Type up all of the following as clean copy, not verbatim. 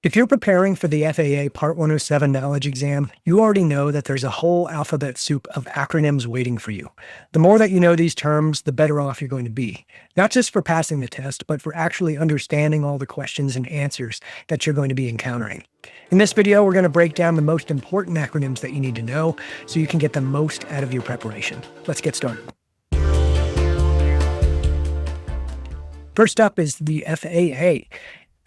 If you're preparing for the FAA Part 107 knowledge exam, you already know that there's a whole alphabet soup of acronyms waiting for you. The more that you know these terms, the better off you're going to be. Not just for passing the test, but for actually understanding all the questions and answers that you're going to be encountering. In this video, we're going to break down the most important acronyms that you need to know so you can get the most out of your preparation. Let's get started. First up is the FAA.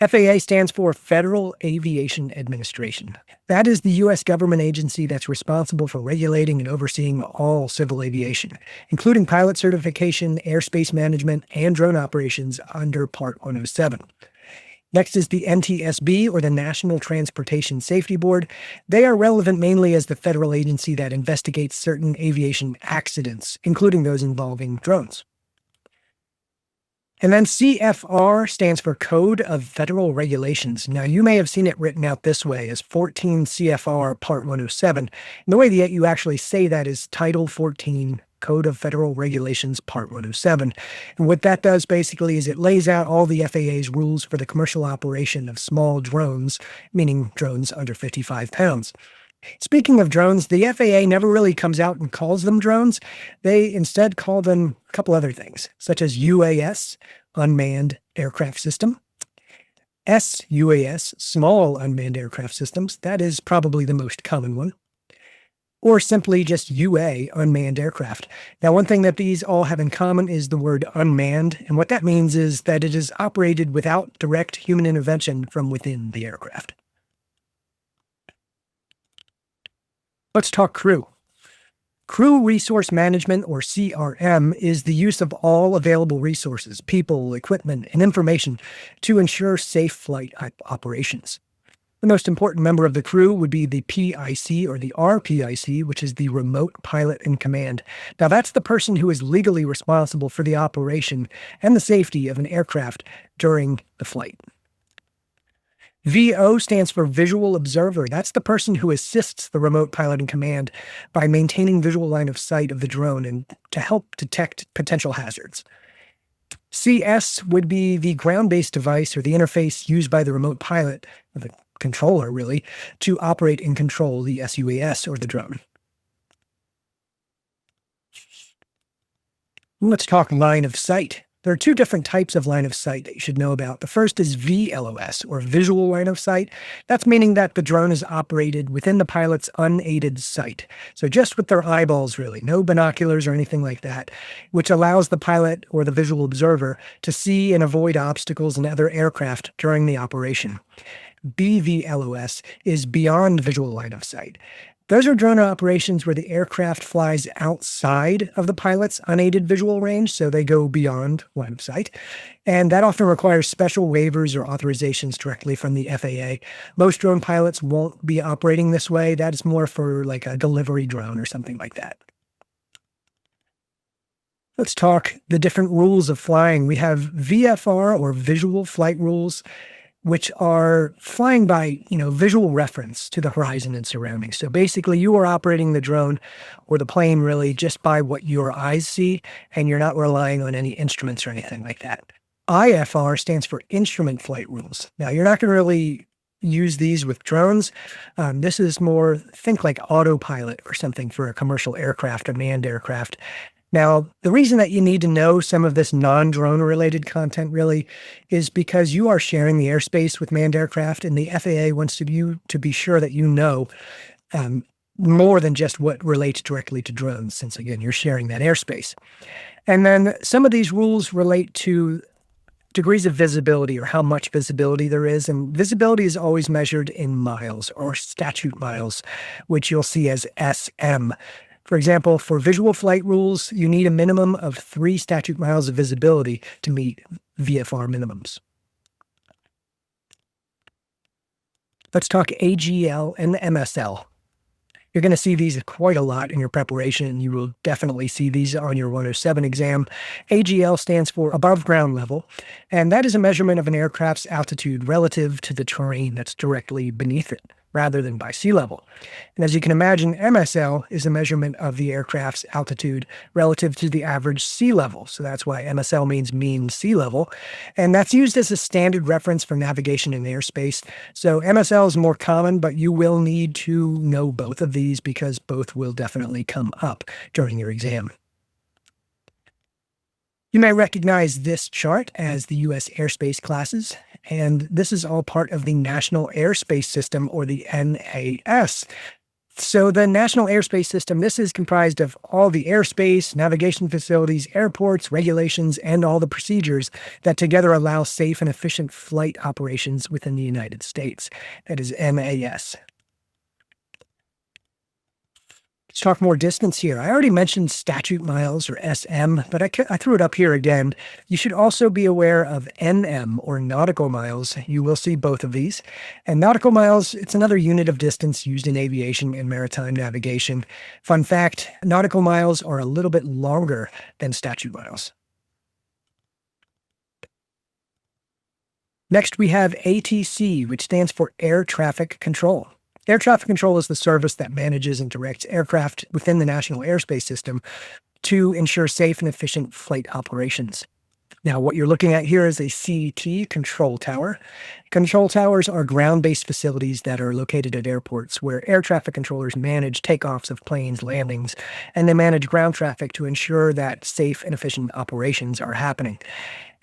FAA stands for Federal Aviation Administration. That is the U.S. government agency that's responsible for regulating and overseeing all civil aviation, including pilot certification, airspace management, and drone operations under Part 107. Next is the NTSB, or the National Transportation Safety Board. They are relevant mainly as the federal agency that investigates certain aviation accidents, including those involving drones. And then CFR stands for Code of Federal Regulations. Now, you may have seen it written out this way as 14 CFR Part 107. And the way that you actually say that is Title 14 Code of Federal Regulations Part 107. And what that does basically is it lays out all the FAA's rules for the commercial operation of small drones, meaning drones under 55 pounds. Speaking of drones, the FAA never really comes out and calls them drones. They instead call them a couple other things, such as UAS, Unmanned Aircraft System, SUAS, Small Unmanned Aircraft Systems. That is probably the most common one. Or simply just UA, Unmanned Aircraft. Now, one thing that these all have in common is the word unmanned, and what that means is that it is operated without direct human intervention from within the aircraft. Let's talk crew. Crew Resource Management, or CRM, is the use of all available resources, people, equipment, and information to ensure safe flight operations. The most important member of the crew would be the PIC, or the RPIC, which is the Remote Pilot in Command. Now, that's the person who is legally responsible for the operation and the safety of an aircraft during the flight. VO stands for Visual Observer. That's the person who assists the remote pilot in command by maintaining visual line of sight of the drone and to help detect potential hazards. CS would be the ground-based device, or the interface used by the remote pilot, or the controller really, to operate and control the SUAS, or the drone. Let's talk line of sight. There are two different types of line of sight that you should know about. The first is VLOS, or visual line of sight. That's meaning that the drone is operated within the pilot's unaided sight. So just with their eyeballs, really, no binoculars or anything like that, which allows the pilot or the visual observer to see and avoid obstacles and other aircraft during the operation. BVLOS is beyond visual line of sight. Those are drone operations where the aircraft flies outside of the pilot's unaided visual range, so they go beyond line of sight. And that often requires special waivers or authorizations directly from the FAA. Most drone pilots won't be operating this way. That is more for like a delivery drone or something like that. Let's talk the different rules of flying. We have VFR, or Visual Flight Rules, which are flying by, visual reference to the horizon and surroundings. So basically, you are operating the drone or the plane really just by what your eyes see, and you're not relying on any instruments or anything like that. IFR stands for Instrument Flight Rules. Now, you're not going to really use these with drones. This is more, think like autopilot or something for a commercial aircraft, a manned aircraft. Now, the reason that you need to know some of this non-drone related content really is because you are sharing the airspace with manned aircraft, and the FAA wants you to be sure that you know more than just what relates directly to drones, since again, you're sharing that airspace. And then some of these rules relate to degrees of visibility, or how much visibility there is. And visibility is always measured in miles, or statute miles, which you'll see as SM. For example, for visual flight rules, you need a minimum of 3 statute miles of visibility to meet VFR minimums. Let's talk AGL and MSL. You're going to see these quite a lot in your preparation. You will definitely see these on your 107 exam. AGL stands for above ground level, and that is a measurement of an aircraft's altitude relative to the terrain that's directly beneath it. rather than by sea level. And as you can imagine, MSL is a measurement of the aircraft's altitude relative to the average sea level. So that's why MSL means mean sea level. And that's used as a standard reference for navigation in airspace. So MSL is more common, but you will need to know both of these because both will definitely come up during your exam. You may recognize this chart as the U.S. airspace classes, and this is all part of the National Airspace System, or the NAS. So the National Airspace System, this is comprised of all the airspace, navigation facilities, airports, regulations, and all the procedures that together allow safe and efficient flight operations within the United States. That is NAS. Let's talk more distance here. I already mentioned statute miles, or SM, but I threw it up here again. You should also be aware of NM, or nautical miles. You will see both of these. And nautical miles, it's another unit of distance used in aviation and maritime navigation. Fun fact, nautical miles are a little bit longer than statute miles. Next, we have ATC, which stands for Air Traffic Control. Air traffic control is the service that manages and directs aircraft within the National Airspace System to ensure safe and efficient flight operations. Now, what you're looking at here is a CT control tower. Control towers are ground-based facilities that are located at airports where air traffic controllers manage takeoffs of planes, landings, and they manage ground traffic to ensure that safe and efficient operations are happening.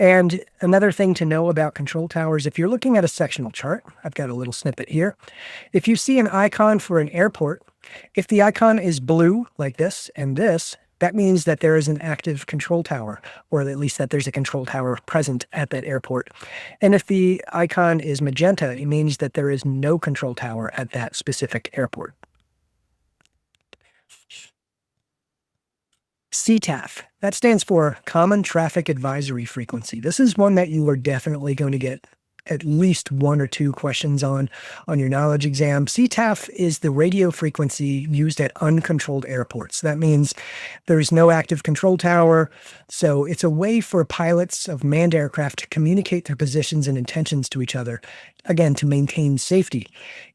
And another thing to know about control towers, if you're looking at a sectional chart, I've got a little snippet here. If you see an icon for an airport, if the icon is blue like this and this, that means that there is an active control tower, or at least that there's a control tower present at that airport. And if the icon is magenta, it means that there is no control tower at that specific airport. CTAF, that stands for Common Traffic Advisory Frequency. This is one that you are definitely going to get at least one or two questions on your knowledge exam. CTAF is the radio frequency used at uncontrolled airports. That means there is no active control tower. So it's a way for pilots of manned aircraft to communicate their positions and intentions to each other, again, to maintain safety.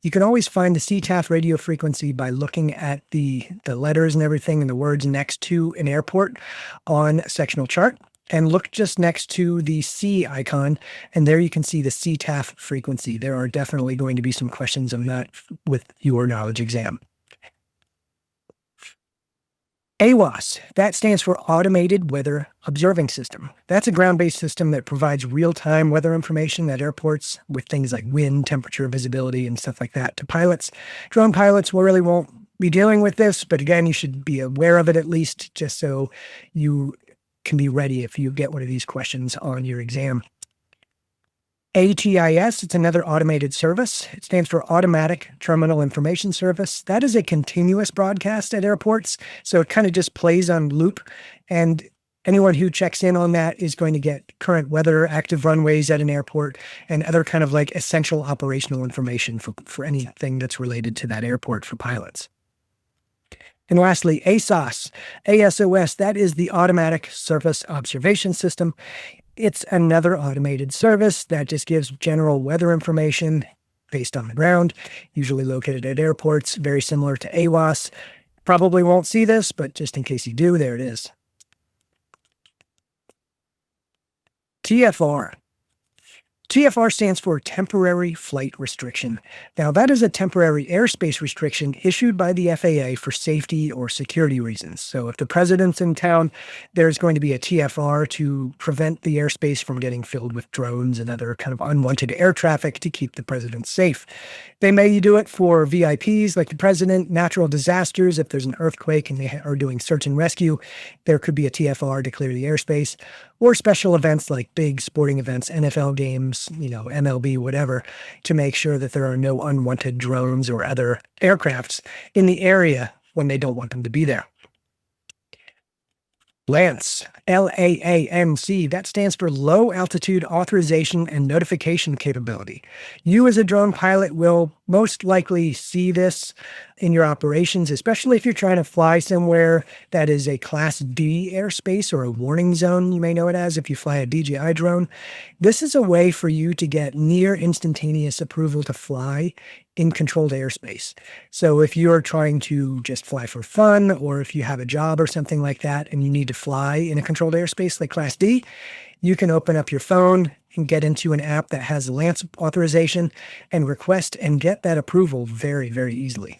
You can always find the CTAF radio frequency by looking at the letters and everything and the words next to an airport on a sectional chart. And look just next to the C icon, and there you can see the CTAF frequency. There are definitely going to be some questions on that with your knowledge exam. AWOS, that stands for Automated Weather Observing System. That's a ground-based system that provides real-time weather information at airports with things like wind, temperature, visibility, and stuff like that to pilots. Drone pilots really won't be dealing with this, but again, you should be aware of it at least, just so you can be ready if you get one of these questions on your exam. ATIS, it's another automated service. It stands for Automatic Terminal Information Service. That is a continuous broadcast at airports, so it kind of just plays on loop, and anyone who checks in on that is going to get current weather, active runways at an airport, and other kind of like essential operational information for anything that's related to that airport for pilots. And lastly, ASOS, ASOS, that is the Automatic Surface Observation System. It's another automated service that just gives general weather information based on the ground, usually located at airports, very similar to AWOS. Probably won't see this, but just in case you do, there it is. TFR. TFR stands for Temporary Flight Restriction. Now, that is a temporary airspace restriction issued by the FAA for safety or security reasons. So if the president's in town, there's going to be a TFR to prevent the airspace from getting filled with drones and other kind of unwanted air traffic to keep the president safe. They may do it for VIPs like the president, natural disasters. If there's an earthquake and they are doing search and rescue, there could be a TFR to clear the airspace. Or special events like big sporting events, NFL games, MLB, whatever, to make sure that there are no unwanted drones or other aircrafts in the area when they don't want them to be there. LAANC, LAANC, that stands for Low Altitude Authorization and Notification Capability. You as a drone pilot will most likely see this in your operations, especially if you're trying to fly somewhere that is a Class D airspace or a warning zone, you may know it as if you fly a DJI drone. This is a way for you to get near instantaneous approval to fly in controlled airspace. So if you're trying to just fly for fun, or if you have a job or something like that and you need to fly in a controlled airspace like Class D, you can open up your phone and get into an app that has a LANC authorization and request and get that approval very, very easily.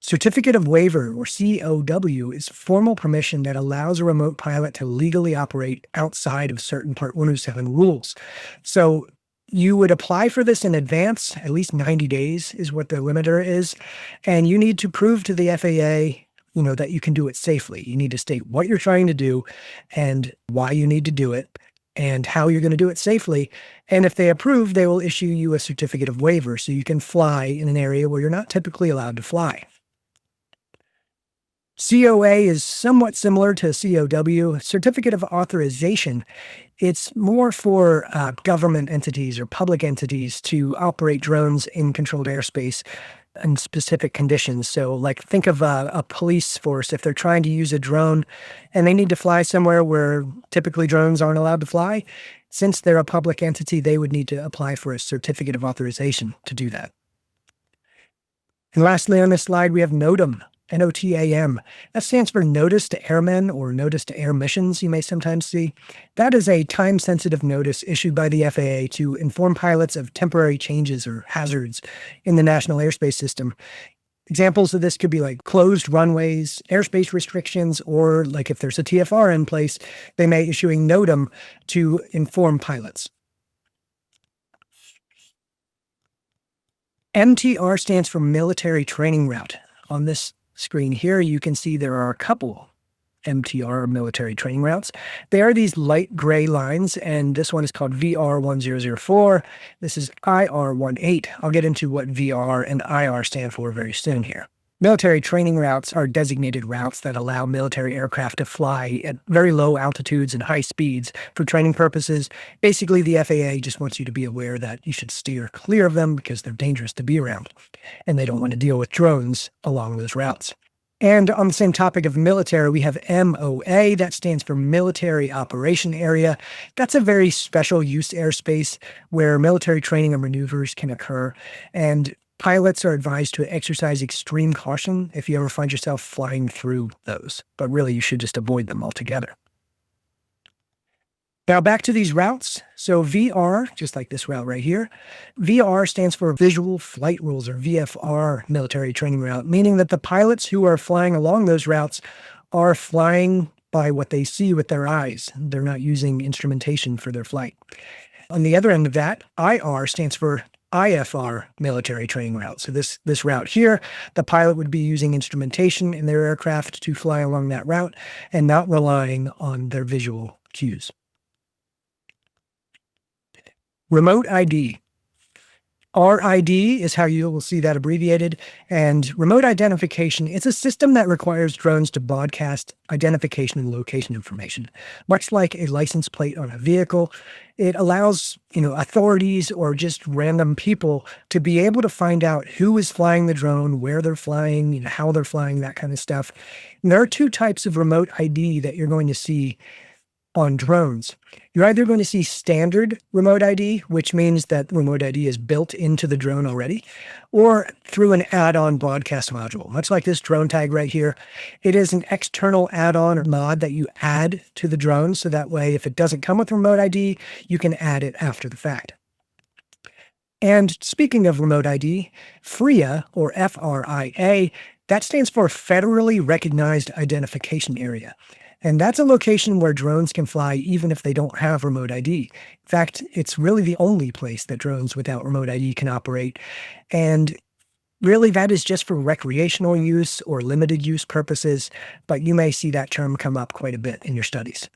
Certificate of Waiver, or COW, is formal permission that allows a remote pilot to legally operate outside of certain Part 107 rules. So you would apply for this in advance, at least 90 days is what the limiter is, and you need to prove to the FAA that you can do it safely. You need to state what you're trying to do and why you need to do it and how you're going to do it safely. And if they approve, they will issue you a certificate of waiver so you can fly in an area where you're not typically allowed to fly. COA is somewhat similar to COW. Certificate of Authorization, it's more for government entities or public entities to operate drones in controlled airspace in specific conditions. So like think of a police force, if they're trying to use a drone and they need to fly somewhere where typically drones aren't allowed to fly, since they're a public entity, they would need to apply for a certificate of authorization to do that. And lastly on this slide, we have NOTAM. NOTAM. That stands for Notice to Airmen or Notice to Air Missions, you may sometimes see. That is a time-sensitive notice issued by the FAA to inform pilots of temporary changes or hazards in the national airspace system. Examples of this could be like closed runways, airspace restrictions, or like if there's a TFR in place, they may issue a NOTAM to inform pilots. MTR stands for Military Training Route. On this screen here, you can see there are a couple MTR, military training routes. They are these light gray lines, and this one is called VR1004. This is IR18. I'll get into what VR and IR stand for very soon here. Military training routes are designated routes that allow military aircraft to fly at very low altitudes and high speeds for training purposes. Basically, the FAA just wants you to be aware that you should steer clear of them because they're dangerous to be around, and they don't want to deal with drones along those routes. And on the same topic of military, we have MOA. That stands for Military Operation Area. That's a very special use airspace where military training and maneuvers can occur. And pilots are advised to exercise extreme caution if you ever find yourself flying through those, but really you should just avoid them altogether. Now back to these routes. So VR, just like this route right here, VR stands for Visual Flight Rules, or VFR military training route, meaning that the pilots who are flying along those routes are flying by what they see with their eyes. They're not using instrumentation for their flight. On the other end of that, IR stands for IFR military training route. So this route here, the pilot would be using instrumentation in their aircraft to fly along that route and not relying on their visual cues. Remote ID. RID is how you will see that abbreviated. And remote identification is a system that requires drones to broadcast identification and location information. Much like a license plate on a vehicle, it allows authorities or just random people to be able to find out who is flying the drone, where they're flying, how they're flying, that kind of stuff. And there are two types of remote ID that you're going to see on drones. You're either going to see standard remote ID, which means that remote ID is built into the drone already, or through an add-on broadcast module. Much like this drone tag right here, it is an external add-on or mod that you add to the drone, so that way if it doesn't come with remote ID, you can add it after the fact. And speaking of remote ID, FRIA, or FRIA, that stands for Federally Recognized Identification Area. And that's a location where drones can fly even if they don't have remote ID. In fact, it's really the only place that drones without remote ID can operate. And really that is just for recreational use or limited use purposes, but you may see that term come up quite a bit in your studies.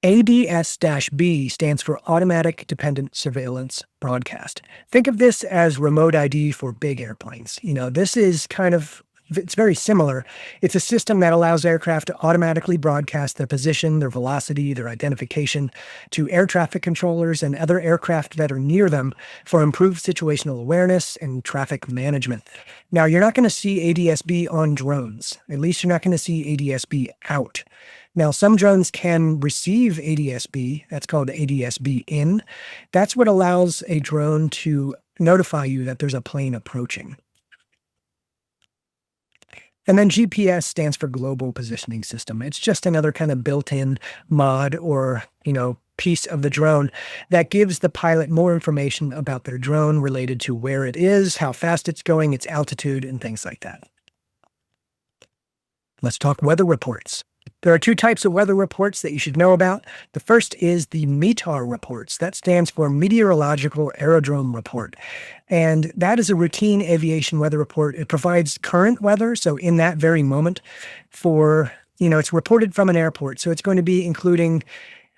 ADS-B stands for Automatic Dependent Surveillance Broadcast. Think of this as remote ID for big airplanes. This is kind of it's very similar. It's a system that allows aircraft to automatically broadcast their position, their velocity, their identification to air traffic controllers and other aircraft that are near them for improved situational awareness and traffic management. Now, you're not going to see ADS-B on drones. At least you're not going to see ADS-B out. Now, some drones can receive ADS-B. That's called ADS-B in. That's what allows a drone to notify you that there's a plane approaching. And then GPS stands for Global Positioning System. It's just another kind of built-in mod or, piece of the drone that gives the pilot more information about their drone related to where it is, how fast it's going, its altitude, and things like that. Let's talk weather reports. There are two types of weather reports that you should know about. The first is the METAR reports. That stands for Meteorological Aerodrome Report. And that is a routine aviation weather report. It provides current weather. So in that very moment it's reported from an airport. So it's going to be including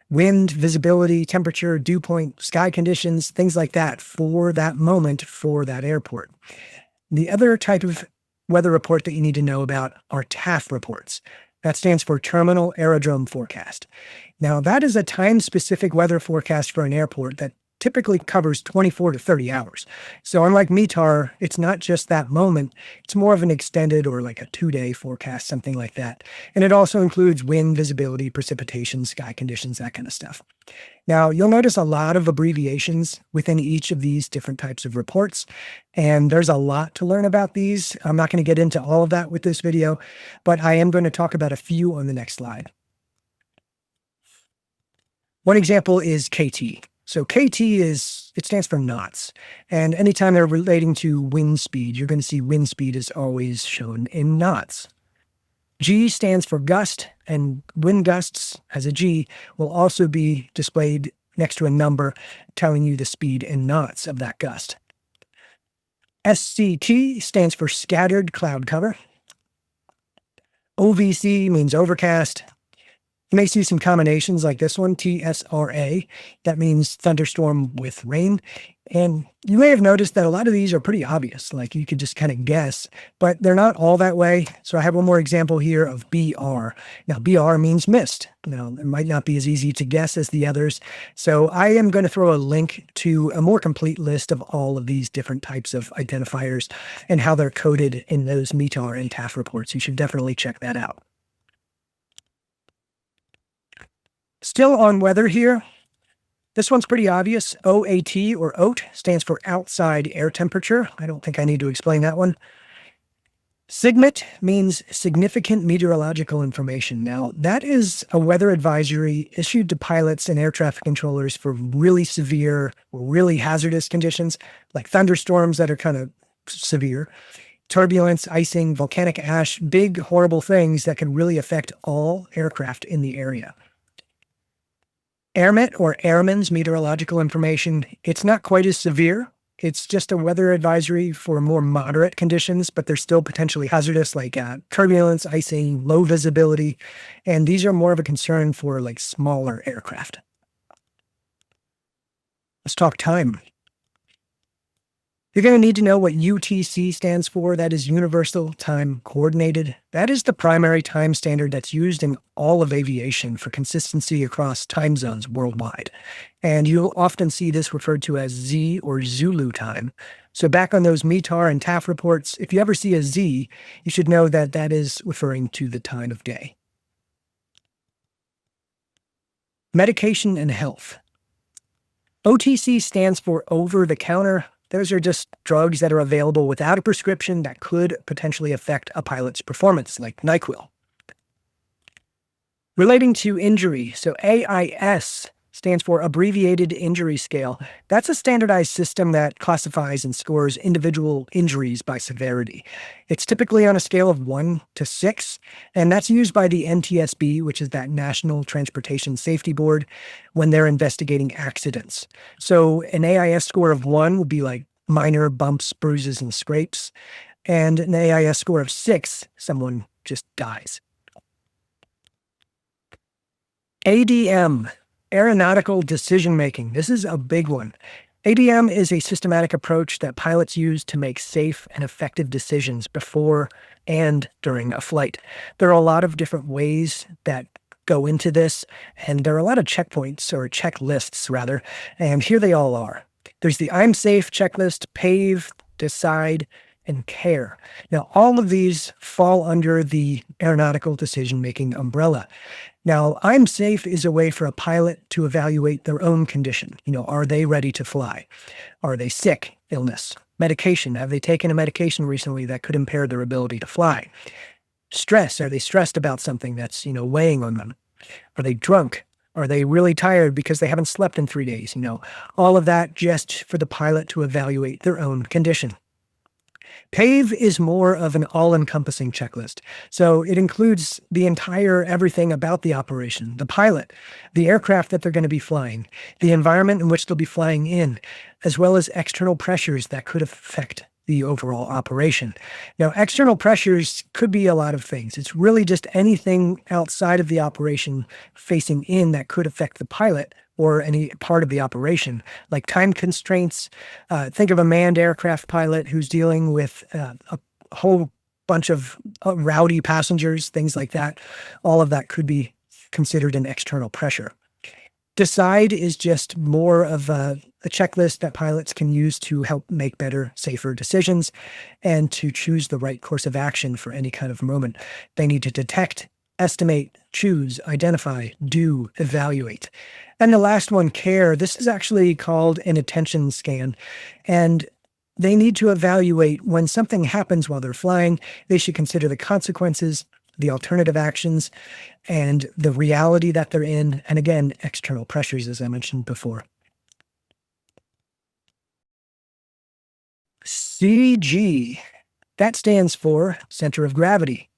wind, visibility, temperature, dew point, sky conditions, things like that for that moment for that airport. The other type of weather report that you need to know about are TAF reports. That stands for Terminal Aerodrome Forecast. Now, that is a time-specific weather forecast for an airport that typically covers 24 to 30 hours. So unlike METAR, it's not just that moment. It's more of an extended or like a 2-day forecast, something like that. And it also includes wind, visibility, precipitation, sky conditions, that kind of stuff. Now, you'll notice a lot of abbreviations within each of these different types of reports, and there's a lot to learn about these. I'm not going to get into all of that with this video, but I am going to talk about a few on the next slide. One example is KT. So KT it stands for knots. And anytime they're relating to wind speed, you're going to see wind speed is always shown in knots. G stands for gust, and wind gusts as a G will also be displayed next to a number telling you the speed in knots of that gust. SCT stands for scattered cloud cover. OVC means overcast. You may see some combinations like this one, TSRA. That means thunderstorm with rain. And you may have noticed that a lot of these are pretty obvious, like you could just kind of guess, but they're not all that way. So I have one more example here of BR. Now, BR means mist. Now, it might not be as easy to guess as the others. So I am going to throw a link to a more complete list of all of these different types of identifiers and how they're coded in those METAR and TAF reports. You should definitely check that out. Still on weather here. This one's pretty obvious. OAT or OAT stands for outside air temperature. I don't think I need to explain that one. SIGMET means significant meteorological information. Now, that is a weather advisory issued to pilots and air traffic controllers for really severe or really hazardous conditions, like thunderstorms that are kind of severe, turbulence, icing, volcanic ash, big, horrible things that can really affect all aircraft in the area. AIRMET or Airman's meteorological information, it's not quite as severe. It's just a weather advisory for more moderate conditions, but they're still potentially hazardous, like turbulence, icing, low visibility. And these are more of a concern for like smaller aircraft. Let's talk time. You're going to need to know what UTC stands for. That is Universal Time Coordinated. That is the primary time standard that's used in all of aviation for consistency across time zones worldwide. And you'll often see this referred to as Z or Zulu time. So back on those METAR and TAF reports, if you ever see a Z, you should know that that is referring to the time of day. Medication and health. OTC stands for over-the-counter. Those are just drugs that are available without a prescription that could potentially affect a pilot's performance, like NyQuil. Relating to injury, so AIS stands for Abbreviated Injury Scale. That's a standardized system that classifies and scores individual injuries by severity. It's typically on a scale of 1 to 6, and that's used by the NTSB, which is that National Transportation Safety Board, when they're investigating accidents. So an AIS score of 1 would be like minor bumps, bruises, and scrapes, and an AIS score of 6, someone just dies. ADM. Aeronautical decision-making. This is a big one. ADM is a systematic approach that pilots use to make safe and effective decisions before and during a flight. There are a lot of different ways that go into this, and there are a lot of checkpoints or checklists rather, and here they all are. There's the I'm safe checklist, PAVE, decide, and care. Now, all of these fall under the aeronautical decision-making umbrella. Now, I'm safe is a way for a pilot to evaluate their own condition. Are they ready to fly? Are they sick? Illness? Medication? Have they taken a medication recently that could impair their ability to fly? Stress? Are they stressed about something that's, weighing on them? Are they drunk? Are they really tired because they haven't slept in 3 days? All of that just for the pilot to evaluate their own condition. PAVE is more of an all-encompassing checklist. So it includes the entire everything about the operation, the pilot, the aircraft that they're going to be flying, the environment in which they'll be flying in, as well as external pressures that could affect the overall operation. Now, external pressures could be a lot of things. It's really just anything outside of the operation facing in that could affect the pilot or any part of the operation, like time constraints. Think of a manned aircraft pilot who's dealing with a whole bunch of rowdy passengers, things like that. All of that could be considered an external pressure. Decide is just more of a checklist that pilots can use to help make better, safer decisions and to choose the right course of action for any kind of moment. They need to detect, estimate, choose, identify, do, evaluate. And the last one, care. This is actually called an attention scan. And they need to evaluate when something happens while they're flying. They should consider the consequences, the alternative actions, and the reality that they're in. And again, external pressures, as I mentioned before. CG, that stands for center of gravity.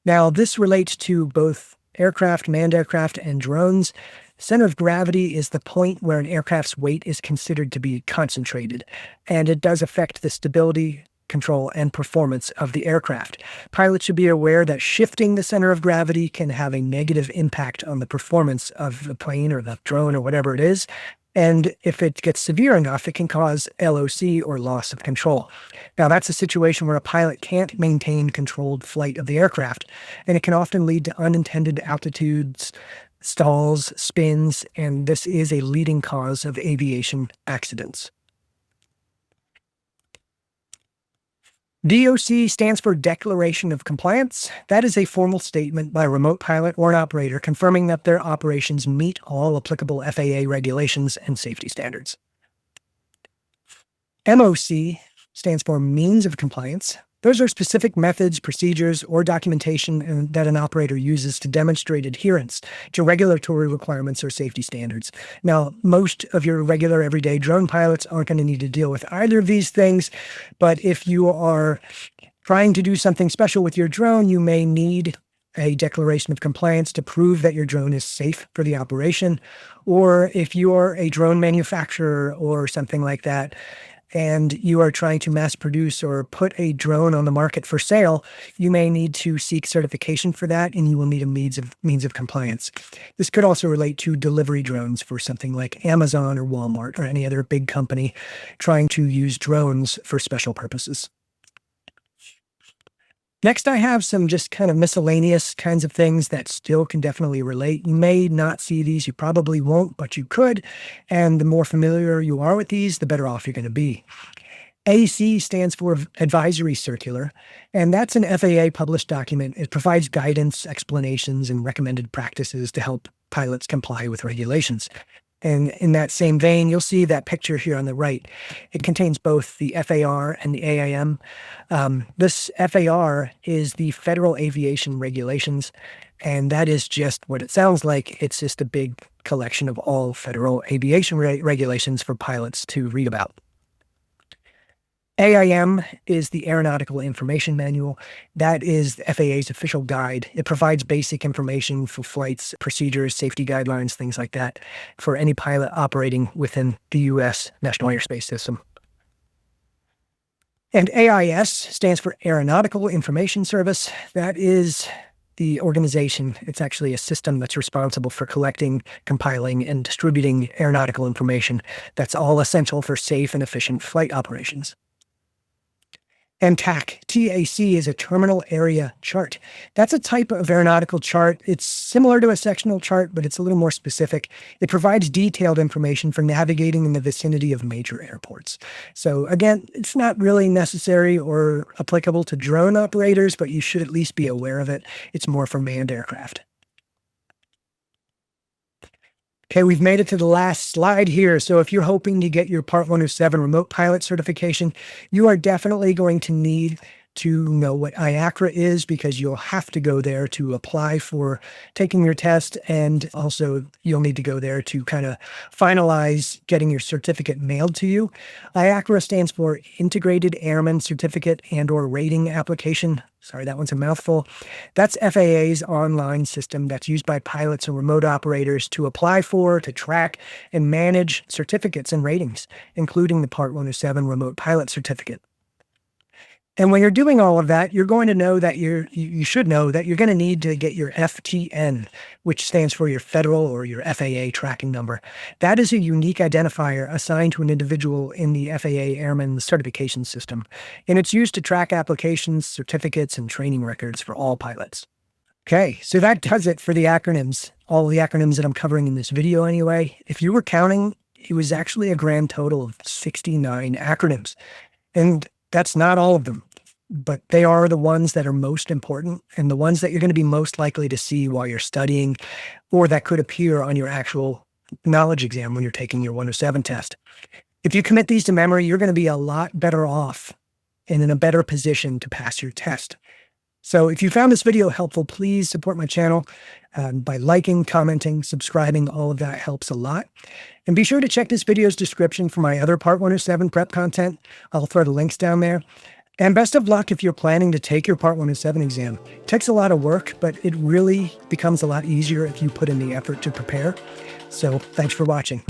Now, this relates to both aircraft, manned aircraft, and drones. Center of gravity is the point where an aircraft's weight is considered to be concentrated, and it does affect the stability, control, and performance of the aircraft. Pilots should be aware that shifting the center of gravity can have a negative impact on the performance of the plane or the drone or whatever it is. And if it gets severe enough, it can cause LOC or loss of control. Now, that's a situation where a pilot can't maintain controlled flight of the aircraft, and it can often lead to unintended altitudes, stalls, spins, and this is a leading cause of aviation accidents. DOC stands for Declaration of Compliance. That is a formal statement by a remote pilot or an operator confirming that their operations meet all applicable FAA regulations and safety standards. MOC stands for Means of Compliance. Those are specific methods, procedures, or documentation that an operator uses to demonstrate adherence to regulatory requirements or safety standards. Now, most of your regular everyday drone pilots aren't going to need to deal with either of these things, but if you are trying to do something special with your drone, you may need a declaration of compliance to prove that your drone is safe for the operation. Or if you are a drone manufacturer or something like that, and you are trying to mass produce or put a drone on the market for sale, you may need to seek certification for that, and you will need a means of compliance. This could also relate to delivery drones for something like Amazon or Walmart or any other big company trying to use drones for special purposes. Next, I have some just kind of miscellaneous kinds of things that still can definitely relate. You may not see these, you probably won't, but you could. And the more familiar you are with these, the better off you're going to be. AC stands for Advisory Circular, and that's an FAA published document. It provides guidance, explanations, and recommended practices to help pilots comply with regulations. And in that same vein, you'll see that picture here on the right. It contains both the FAR and the AIM. This FAR is the Federal Aviation Regulations, and that is just what it sounds like. It's just a big collection of all federal aviation regulations for pilots to read about. AIM is the Aeronautical Information Manual. That is the FAA's official guide. It provides basic information for flights, procedures, safety guidelines, things like that, for any pilot operating within the U.S. National Airspace System. And AIS stands for Aeronautical Information Service. That is the organization. It's actually a system that's responsible for collecting, compiling, and distributing aeronautical information that's all essential for safe and efficient flight operations. And TAC, TAC is a terminal area chart. That's a type of aeronautical chart. It's similar to a sectional chart, but it's a little more specific. It provides detailed information for navigating in the vicinity of major airports. So again, it's not really necessary or applicable to drone operators, but you should at least be aware of it. It's more for manned aircraft. Okay, we've made it to the last slide here. So if you're hoping to get your Part 107 remote pilot certification, you are definitely going to need to know what IACRA is, because you'll have to go there to apply for taking your test. And also you'll need to go there to kind of finalize getting your certificate mailed to you. IACRA stands for Integrated Airman Certificate and/or Rating Application. Sorry, that one's a mouthful. That's FAA's online system that's used by pilots and remote operators to apply for, to track, and manage certificates and ratings, including the Part 107 remote pilot certificate. And when you're doing all of that, you're going to know that you should know that you're going to need to get your FTN, which stands for your federal or your FAA tracking number. That is a unique identifier assigned to an individual in the FAA Airman Certification System, and it's used to track applications, certificates, and training records for all pilots. Okay, so that does it for the acronyms, all the acronyms that I'm covering in this video anyway. If you were counting, it was actually a grand total of 69 acronyms. And that's not all of them, but they are the ones that are most important and the ones that you're going to be most likely to see while you're studying, or that could appear on your actual knowledge exam when you're taking your 107 test. If you commit these to memory, you're going to be a lot better off and in a better position to pass your test. So if you found this video helpful, please support my channel by liking, commenting, subscribing. All of that helps a lot. And be sure to check this video's description for my other Part 107 prep content. I'll throw the links down there. And best of luck if you're planning to take your Part 107 exam. It takes a lot of work, but it really becomes a lot easier if you put in the effort to prepare. So thanks for watching.